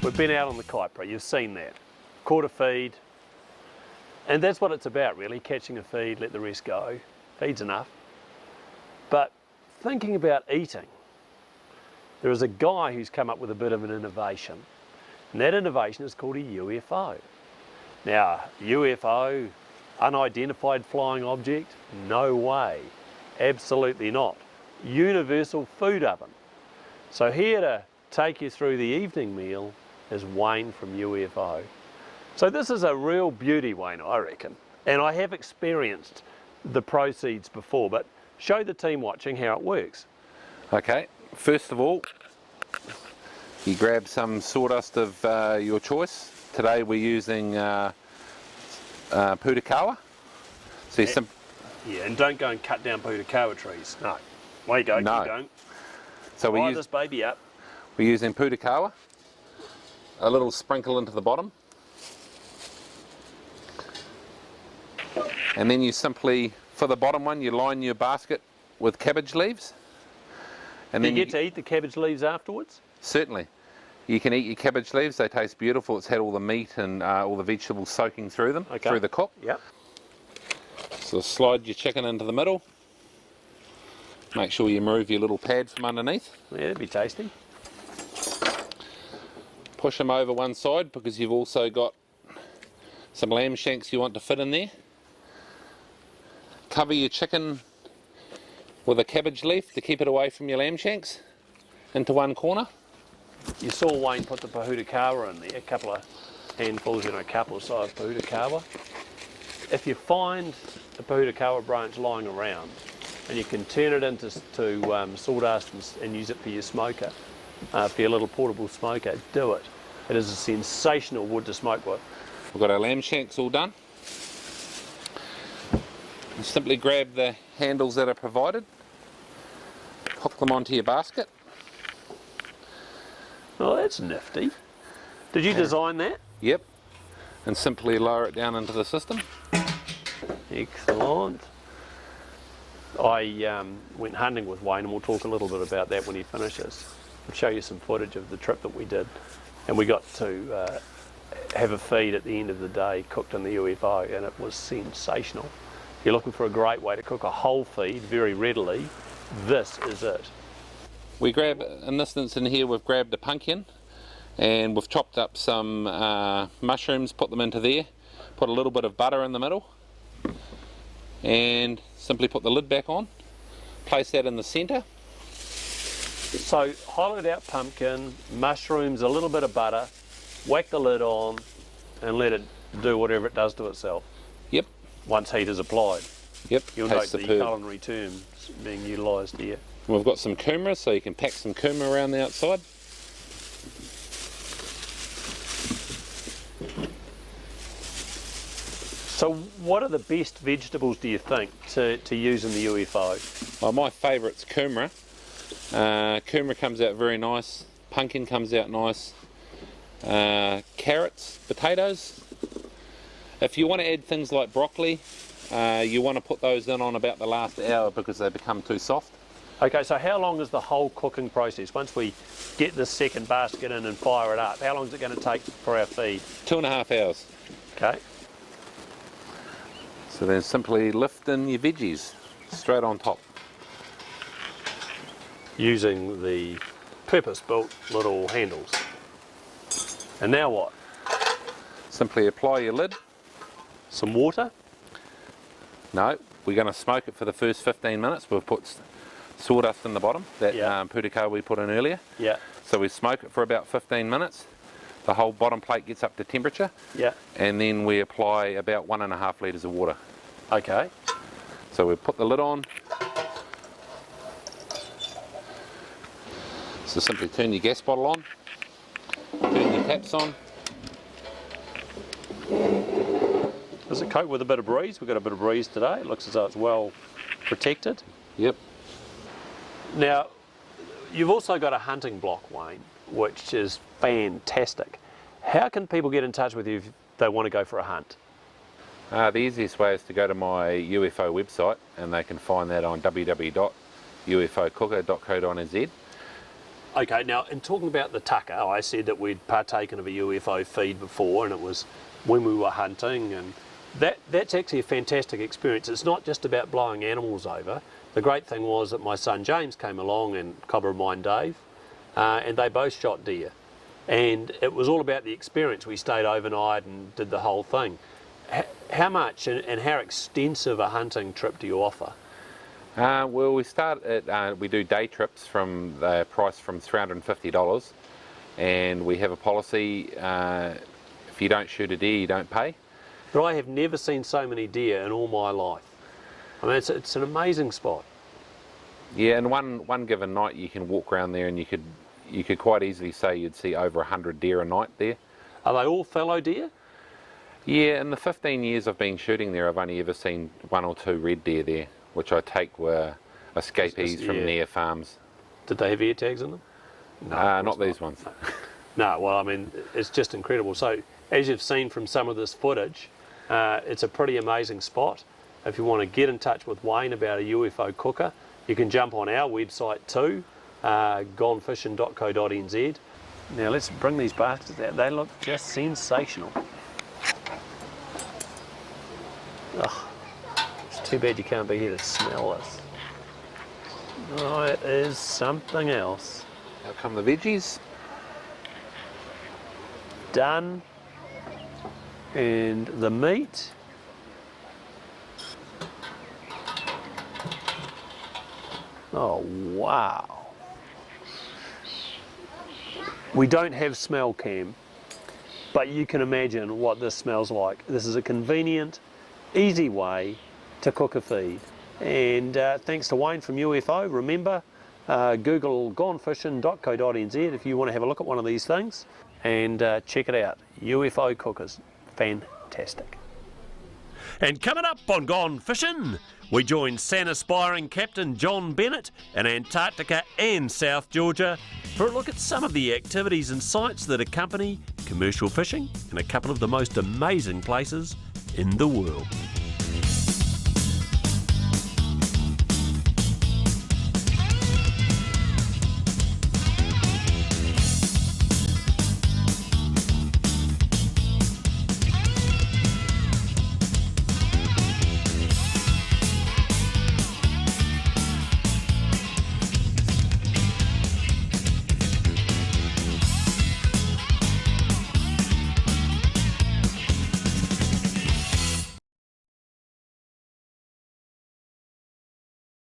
We've been out on the Kaipara, you've seen that. Caught a feed, and that's what it's about really, catching a feed, let the rest go. Feed's enough. But thinking about eating, there is a guy who's come up with a bit of an innovation, and that innovation is called a UFO. Now, UFO, unidentified flying object? No way, absolutely not. Universal food oven. So here to take you through the evening meal is Wayne from UFO. So this is a real beauty, Wayne, I reckon. And I have experienced the proceeds before, but show the team watching how it works. Okay, first of all, you grab some sawdust of your choice. Today we're using putakawa. So yeah, and don't go and cut down putakawa trees. No. Way you go, no. Keep going. So Fire this baby up. We're using putakawa. A little sprinkle into the bottom. And then you simply, for the bottom one, you line your basket with cabbage leaves. And Do then you get to eat the cabbage leaves afterwards? Certainly. You can eat your cabbage leaves, they taste beautiful. It's had all the meat and all the vegetables soaking through them, through the cook. Yep. So slide your chicken into the middle. Make sure you remove your little pad from underneath. Yeah, that'd be tasty. Push them over one side because you've also got some lamb shanks you want to fit in there. Cover your chicken with a cabbage leaf to keep it away from your lamb shanks into one corner. You saw Wayne put the pahutakawa in there, a couple of handfuls, a couple of size pahutakawa. If you find a pahutakawa branch lying around and you can turn it into sawdust and use it for your smoker, for your little portable smoker, do it. It is a sensational wood to smoke with. We've got our lamb shanks all done. You simply grab the handles that are provided, hook them onto your basket. Oh, that's nifty. Did you design that? Yep. And simply lower it down into the system. Excellent. I went hunting with Wayne, and we'll talk a little bit about that when he finishes. I'll show you some footage of the trip that we did. And we got to have a feed at the end of the day cooked in the UFO, and it was sensational. If you're looking for a great way to cook a whole feed very readily, this is it. We grab, in this instance here, we've grabbed a pumpkin and we've chopped up some mushrooms, put them into there, put a little bit of butter in the middle, and simply put the lid back on, place that in the centre. So hollowed out pumpkin, mushrooms, a little bit of butter, whack the lid on and let it do whatever it does to itself. Yep. Once heat is applied. Yep. You'll note the culinary terms being utilised here. We've got some kumara, so you can pack some kumara around the outside. So what are the best vegetables, do you think, to use in the UFO? Well, my favourite's kumara. Kumara comes out very nice, pumpkin comes out nice, carrots, potatoes. If you want to add things like broccoli, you want to put those in on about the last hour because they become too soft. Okay, so how long is the whole cooking process? Once we get this second basket in and fire it up, how long is it going to take for our feed? 2.5 hours. Okay. So then simply lift in your veggies straight on top. Using the purpose-built little handles. And now what? Simply apply your lid. Some water? No, we're going to smoke it for the first 15 minutes. We've put sawdust in the bottom, that putakawa we put in earlier. Yeah. So we smoke it for about 15 minutes. The whole bottom plate gets up to temperature. Yeah. And then we apply about 1.5 litres of water. Okay. So we put the lid on. So simply turn your gas bottle on, turn your taps on. Does it cope with a bit of breeze? We've got a bit of breeze today. It looks as though it's well protected. Yep. Now, you've also got a hunting block, Wayne, which is fantastic. How can people get in touch with you if they want to go for a hunt? The easiest way is to go to my UFO website, and they can find that on www.ufocooker.co.nz. Okay, now in talking about the tucker, I said that we'd partaken of a UFO feed before, and it was when we were hunting, and that's actually a fantastic experience. It's not just about blowing animals over. The great thing was that my son James came along, and cobber of mine Dave, and they both shot deer. And it was all about the experience. We stayed overnight and did the whole thing. How much and how extensive a hunting trip do you offer? Well, we do day trips from the price from $350, and we have a policy, if you don't shoot a deer, you don't pay. But I have never seen so many deer in all my life. I mean, it's an amazing spot. Yeah, and one given night you can walk around there and you could quite easily say you'd see over 100 deer a night there. Are they all fallow deer? Yeah, in the 15 years I've been shooting there, I've only ever seen 1 or 2 red deer there, which I take were escapees from near farms. Did they have ear tags in them? No, not these ones. No, well, I mean, it's just incredible. So, as you've seen from some of this footage, it's a pretty amazing spot. If you want to get in touch with Wayne about a UFO cooker, you can jump on our website too, gonefishing.co.nz. Now let's bring these baskets out. They look just sensational. Oh, it's too bad you can't be here to smell this. Oh, it is something else. Out come the veggies. Done. And the meat. Oh, wow. We don't have smell cam, but you can imagine what this smells like. This is a convenient, easy way to cook a feed. And thanks to Wayne from UFO, remember, Google gonefishing.co.nz if you want to have a look at one of these things, and check it out. UFO cookers, fantastic. And coming up on Gone Fishin', we join SAN aspiring Captain John Bennett in Antarctica and South Georgia for a look at some of the activities and sites that accompany commercial fishing in a couple of the most amazing places in the world.